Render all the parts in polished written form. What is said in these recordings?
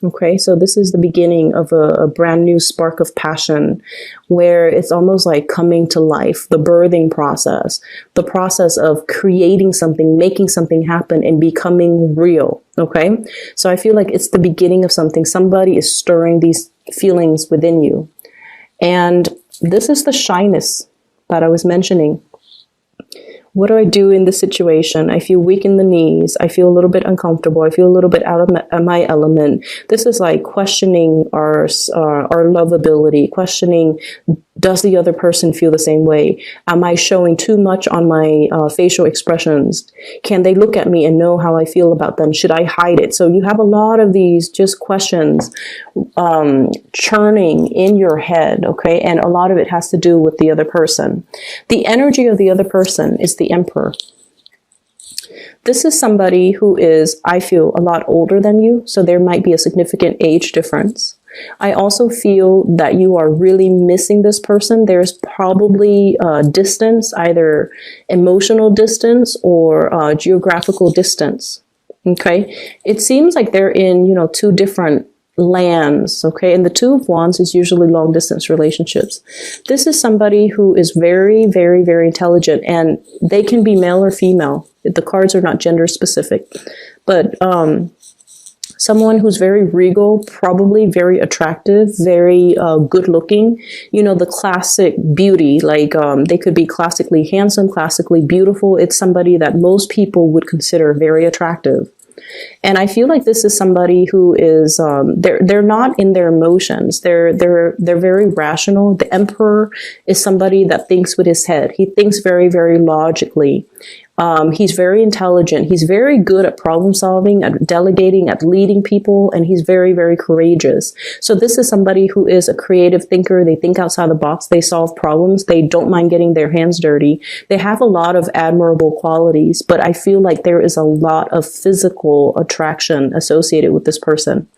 Okay, so this is the beginning of a brand new spark of passion where it's almost like coming to life, the birthing process, the process of creating something, making something happen and becoming real. Okay, so I feel like it's the beginning of something. Somebody is stirring these feelings within you. And this is the shyness that I was mentioning. What do I do in this situation? I feel weak in the knees. I feel a little bit uncomfortable. I feel a little bit out of my element. This is like questioning our lovability, questioning, does the other person feel the same way? Am I showing too much on my facial expressions? Can they look at me and know how I feel about them? Should I hide it? So you have a lot of these just questions churning in your head, okay? And a lot of it has to do with the other person. The energy of the other person is the Emperor. This is somebody who is, I feel, a lot older than you, so there might be a significant age difference. I also feel that you are really missing this person. There's probably distance, either emotional distance or geographical distance. Okay, it seems like they're in, two different lands. Okay, and the Two of Wands is usually long distance relationships. This is somebody who is very, very, very intelligent, and they can be male or female. The cards are not gender specific, but someone who's very regal, probably very attractive, very good looking, the classic beauty, like they could be classically handsome, classically beautiful. It's somebody that most people would consider very attractive. And I feel like this is somebody who is they're not in their emotions. They're very rational. The Emperor is somebody that thinks with his head. He thinks very, very logically. He's very intelligent. He's very good at problem solving, at delegating, at leading people, and he's very, very courageous. So this is somebody who is a creative thinker. They think outside the box. They solve problems. They don't mind getting their hands dirty. They have a lot of admirable qualities, but I feel like there is a lot of physical attraction associated with this person.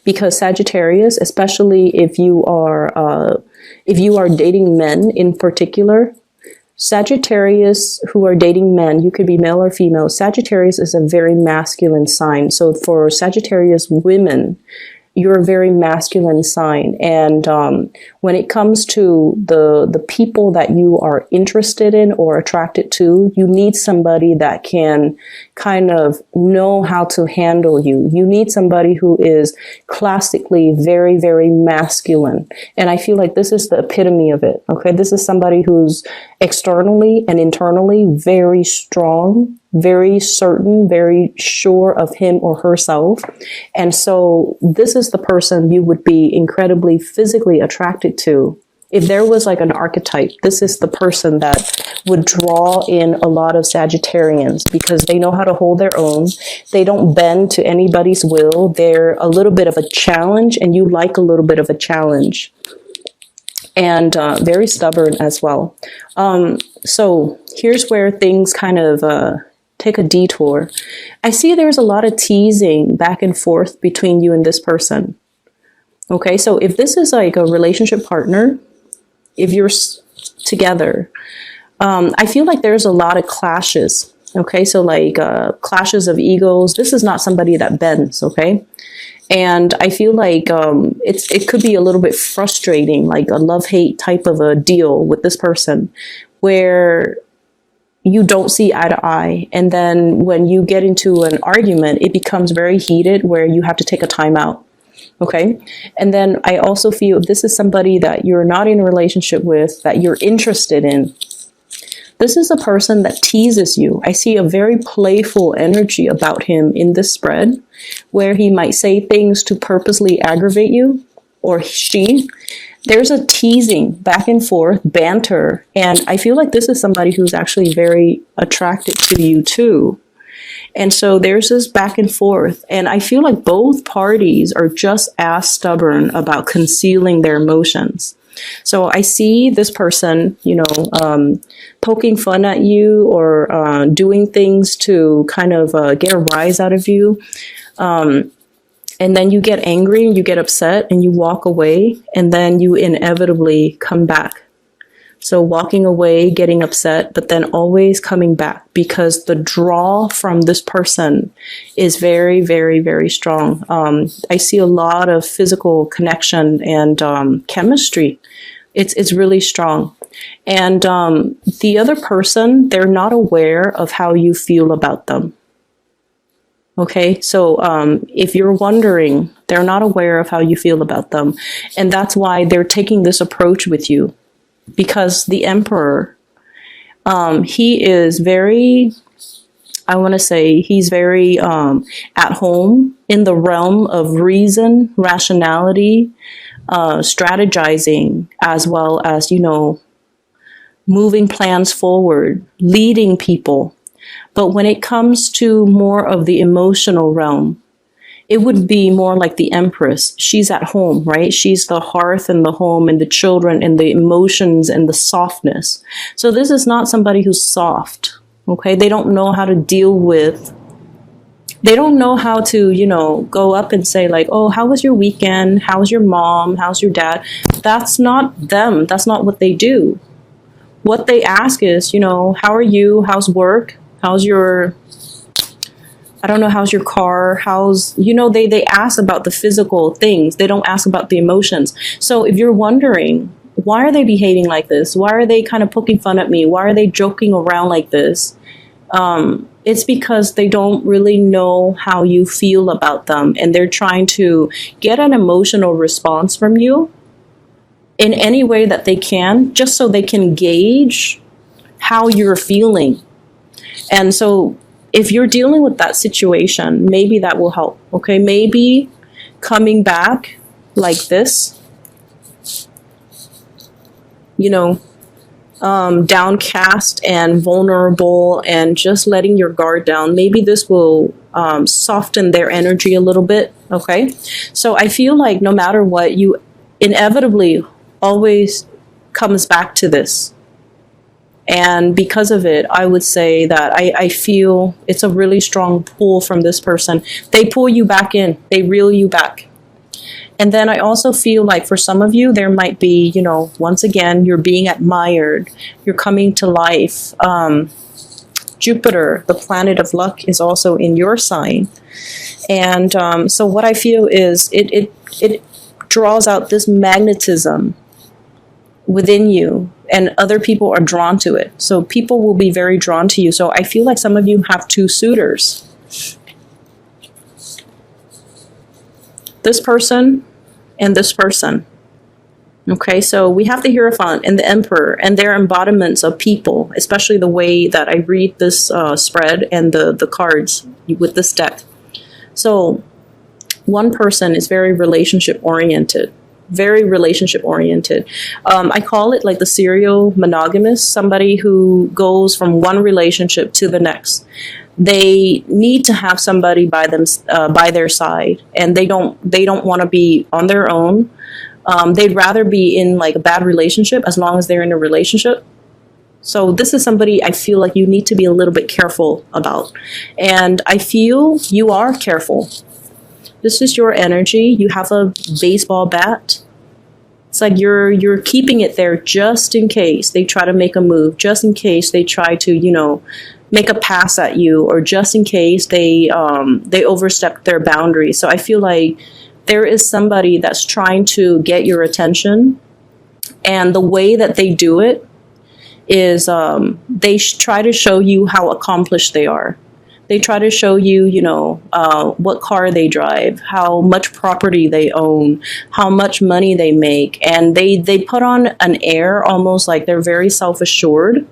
Because Sagittarius, especially if you are dating men in particular, Sagittarius who are dating men, you could be male or female. Sagittarius is a very masculine sign. So for Sagittarius women, you're a very masculine sign. And when it comes to the people that you are interested in or attracted to, you need somebody that can kind of know how to handle you. You need somebody who is classically very, very masculine. And I feel like this is the epitome of it. Okay, this is somebody who's externally and internally very strong, very certain, very sure of him or herself. And so this is the person you would be incredibly physically attracted to. If there was like an archetype, this is the person that would draw in a lot of Sagittarians because they know how to hold their own. They don't bend to anybody's will. They're a little bit of a challenge, and you like a little bit of a challenge. And very stubborn as well. So here's where things kind of take a detour. I see there's a lot of teasing back and forth between you and this person. Okay, so if this is like a relationship partner, if you're together, I feel like there's a lot of clashes. Okay, so like clashes of egos. This is not somebody that bends, okay? And I feel like it could be a little bit frustrating, like a love-hate type of a deal with this person where you don't see eye to eye. And then when you get into an argument, it becomes very heated where you have to take a time out. Okay. And then I also feel this is somebody that you're not in a relationship with, that you're interested in. This is a person that teases you. I see a very playful energy about him in this spread, where he might say things to purposely aggravate you, or she. There's a teasing back and forth, banter. And I feel like this is somebody who's actually very attracted to you too. And so there's this back and forth. And I feel like both parties are just as stubborn about concealing their emotions. So I see this person, poking fun at you or doing things to kind of get a rise out of you. And then you get angry and you get upset and you walk away, and then you inevitably come back. So walking away, getting upset, but then always coming back, because the draw from this person is very, very, very strong. I see a lot of physical connection and chemistry. It's really strong. And the other person, they're not aware of how you feel about them. Okay, so if you're wondering, they're not aware of how you feel about them. And that's why they're taking this approach with you. Because the Emperor, he is very, I want to say, he's very at home in the realm of reason, rationality, strategizing, as well as, you know, moving plans forward, leading people. But when it comes to more of the emotional realm, it would be more like the Empress. She's at home, right? She's the hearth and the home and the children and the emotions and the softness. So this is not somebody who's soft, okay? They don't know how to deal with, they don't know how to, you know, go up and say like, oh, how was your weekend? How's your mom? How's your dad? That's not them. That's not what they do. What they ask is, you know, how are you? How's work? How's your, I don't know, how's your car? How's, you know, they ask about the physical things. They don't ask about the emotions. So if you're wondering, why are they behaving like this? Why are they kind of poking fun at me? Why are they joking around like this? It's because they don't really know how you feel about them. And they're trying to get an emotional response from you in any way that they can, just so they can gauge how you're feeling. And so if you're dealing with that situation, maybe that will help, okay? Maybe coming back like this, you know, downcast and vulnerable and just letting your guard down. Maybe this will soften their energy a little bit, okay? So I feel like no matter what, you inevitably always comes back to this. And because of it, I would say that I feel it's a really strong pull from this person. They pull you back in. They reel you back. And then I also feel like for some of you, there might be, you know, once again, you're being admired. You're coming to life. Jupiter, the planet of luck, is also in your sign. And so what I feel is it draws out this magnetism within you, and other people are drawn to it. So people will be very drawn to you. So I feel like some of you have two suitors. This person and this person. Okay, so we have the Hierophant and the Emperor, and they're embodiments of people, especially the way that I read this spread and the cards with this deck. So one person is very relationship oriented. Very relationship oriented. I call it like the serial monogamous, somebody who goes from one relationship to the next. They need to have somebody by their side, and they don't want to be on their own. They'd rather be in like a bad relationship as long as they're in a relationship. So this is somebody I feel like you need to be a little bit careful about. And I feel you are careful. This is your energy. You have a baseball bat. It's like you're keeping it there just in case they try to make a move, just in case they try to, you know, make a pass at you, or just in case they overstep their boundaries. So I feel like there is somebody that's trying to get your attention, and the way that they do it is they try to show you how accomplished they are. They try to show you, you know, what car they drive, how much property they own, how much money they make. And they put on an air almost like they're very self-assured.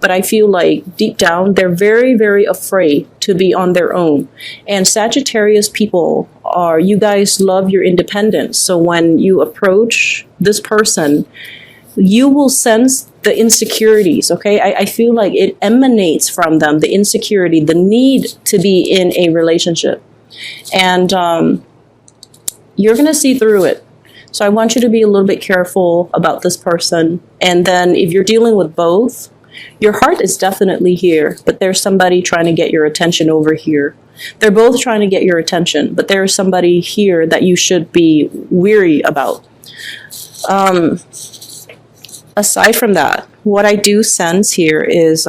But I feel like deep down, they're very, very afraid to be on their own. And Sagittarius people you guys love your independence. So when you approach this person, you will sense the insecurities, okay? I feel like it emanates from them, the insecurity, the need to be in a relationship. And you're going to see through it. So I want you to be a little bit careful about this person. And then if you're dealing with both, your heart is definitely here, but there's somebody trying to get your attention over here. They're both trying to get your attention, but there's somebody here that you should be weary about. Aside from that, what I do sense here is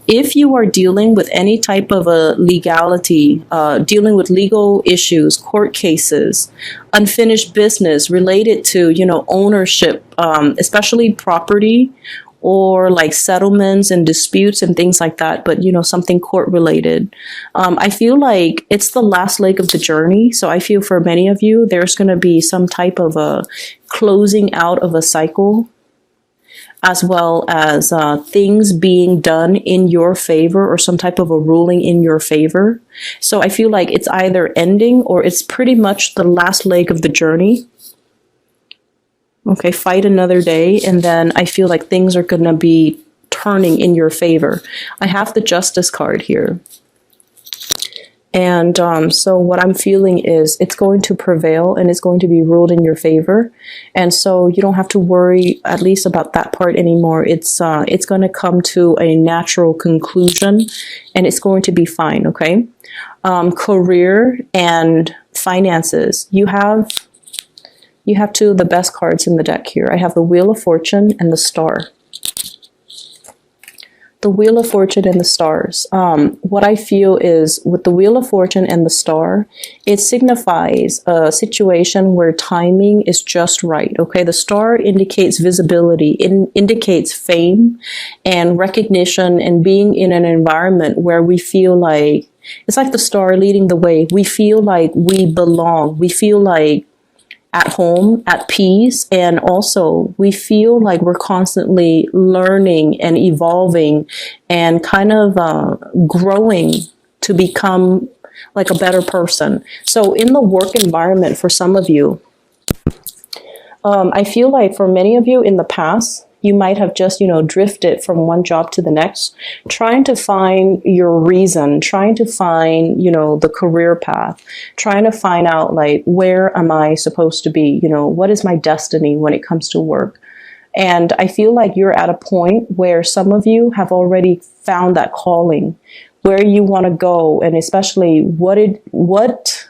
if you are dealing with any type of a legality, dealing with legal issues, court cases, unfinished business related to, ownership, especially property or like settlements and disputes and things like that, but something court related. I feel like it's the last leg of the journey. So I feel for many of you, there's going to be some type of a closing out of a cycle, as well as things being done in your favor or some type of a ruling in your favor. So I feel like it's either ending or it's pretty much the last leg of the journey. Okay, fight another day, and then I feel like things are going to be turning in your favor. I have the Justice card here. And so what I'm feeling is it's going to prevail and it's going to be ruled in your favor. And so you don't have to worry at least about that part anymore. It's going to come to a natural conclusion and it's going to be fine, okay? Career and finances. You have two of the best cards in the deck here. I have the Wheel of Fortune and the Star. The Wheel of Fortune and the Stars. What I feel is with the Wheel of Fortune and the Star, it signifies a situation where timing is just right. Okay, the Star indicates visibility, it indicates fame and recognition and being in an environment where we feel like, it's like the star leading the way. We feel like we belong. We feel like at home, at peace, and also we feel like we're constantly learning and evolving and kind of growing to become like a better person. So in the work environment for some of you, I feel like for many of you in the past, you might have just, drifted from one job to the next, trying to find your reason, trying to find, the career path, trying to find out like, where am I supposed to be? What is my destiny when it comes to work? And I feel like you're at a point where some of you have already found that calling, where you want to go, and especially what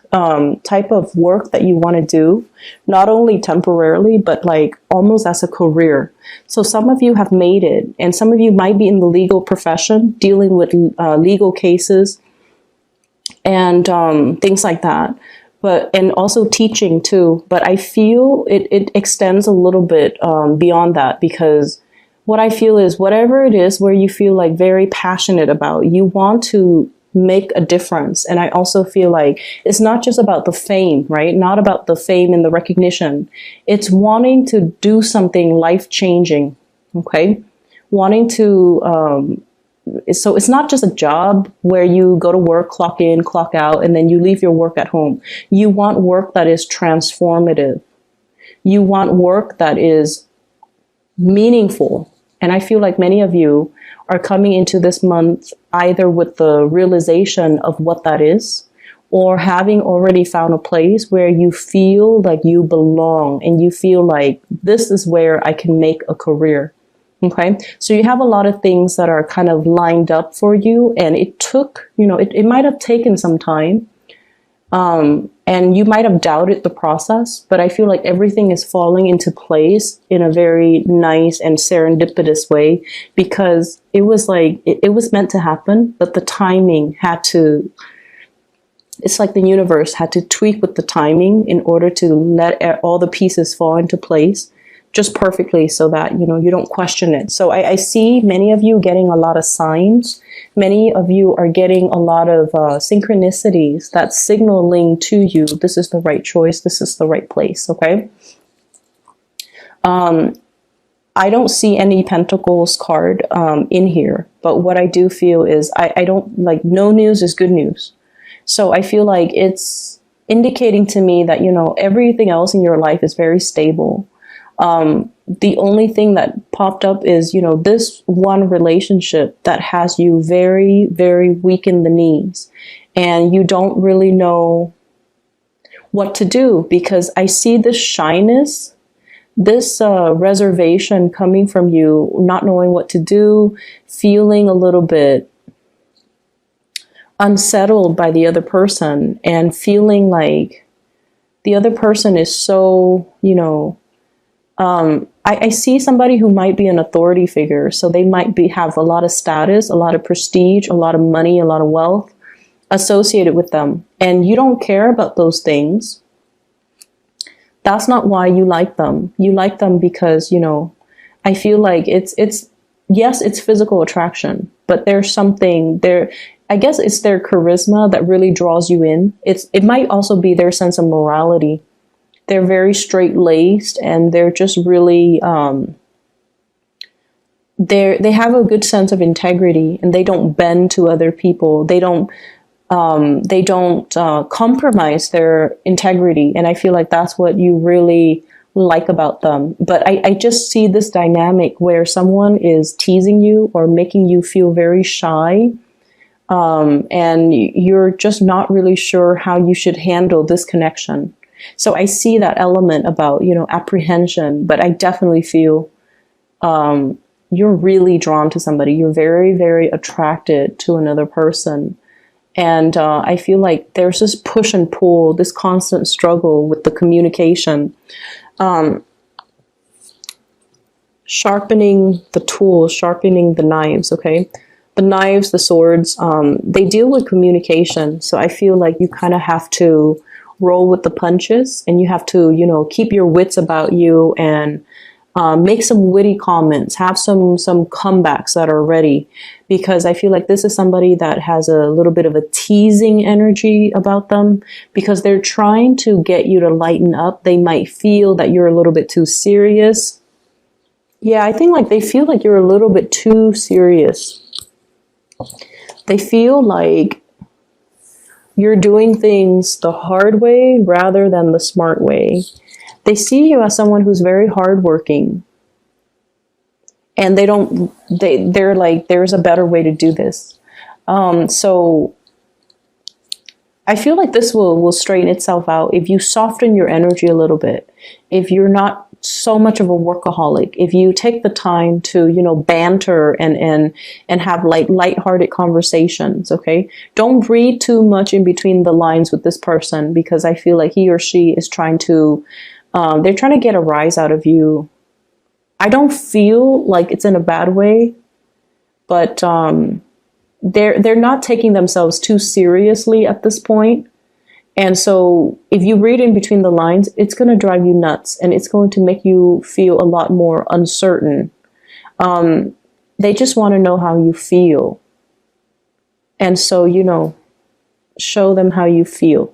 type of work that you want to do, not only temporarily, but like almost as a career. So some of you have made it, and some of you might be in the legal profession, dealing with legal cases and things like that. And also teaching too. But I feel it extends a little bit beyond that, because what I feel is whatever it is where you feel like very passionate about, you want to make a difference. And I also feel like it's not just about the fame, right? Not about the fame and the recognition. It's wanting to do something life-changing, okay? Wanting to, so it's not just a job where you go to work, clock in, clock out, and then you leave your work at home. You want work that is transformative. You want work that is meaningful. And I feel like many of you are coming into this month either with the realization of what that is, or having already found a place where you feel like you belong and you feel like this is where I can make a career. Okay, so you have a lot of things that are kind of lined up for you, and it took, it might have taken some time. And you might have doubted the process, but I feel like everything is falling into place in a very nice and serendipitous way, because it was like, it was meant to happen, but the timing had to, it's like the universe had to tweak with the timing in order to let all the pieces fall into place just perfectly, so that, you don't question it. So I see many of you getting a lot of signs. Many of you are getting a lot of synchronicities that's signaling to you, this is the right choice, this is the right place, okay? I don't see any Pentacles card in here, but what I do feel is I don't, like, no news is good news. So I feel like it's indicating to me that, everything else in your life is very stable. The only thing that popped up is, this one relationship that has you very, very weak in the knees, and you don't really know what to do, because I see this shyness, this reservation coming from you, not knowing what to do, feeling a little bit unsettled by the other person, and feeling like the other person is so, I see somebody who might be an authority figure. So they might have a lot of status, a lot of prestige, a lot of money, a lot of wealth associated with them. And you don't care about those things. That's not why you like them. You like them because, you know, I feel like it's yes, it's physical attraction, but there's something there. I guess it's their charisma that really draws you in. It might also be their sense of morality. They're very straight-laced, and they're just really they have a good sense of integrity, and they don't bend to other people. They don't compromise their integrity, and I feel like that's what you really like about them. But I just see this dynamic where someone is teasing you or making you feel very shy, and you're just not really sure how you should handle this connection. So I see that element about, you know, apprehension, but I definitely feel you're really drawn to somebody. You're very, very attracted to another person. And I feel like there's this push and pull, this constant struggle with the communication. Sharpening the tools, sharpening the knives, okay? The knives, the swords, they deal with communication. So I feel like you kind of have to roll with the punches, and you have to, you know, keep your wits about you, and make some witty comments, have some comebacks that are ready, because I feel like this is somebody that has a little bit of a teasing energy about them, because they're trying to get you to lighten up. They might feel that you're a little bit too serious. Yeah, I think like they feel like you're a little bit too serious. They feel like you're doing things the hard way rather than the smart way. They see you as someone who's very hardworking, and they're like, there's a better way to do this. So I feel like this will straighten itself out if you soften your energy a little bit. If you're not so much of a workaholic, if you take the time to, you know, banter and have lighthearted conversations, okay? Don't read too much in between the lines with this person, because I feel like he or she is trying to, they're trying to get a rise out of you. I don't feel like it's in a bad way, but they're not taking themselves too seriously at this point. And so if you read in between the lines, it's going to drive you nuts, and it's going to make you feel a lot more uncertain. They just want to know how you feel. And so, you know, show them how you feel.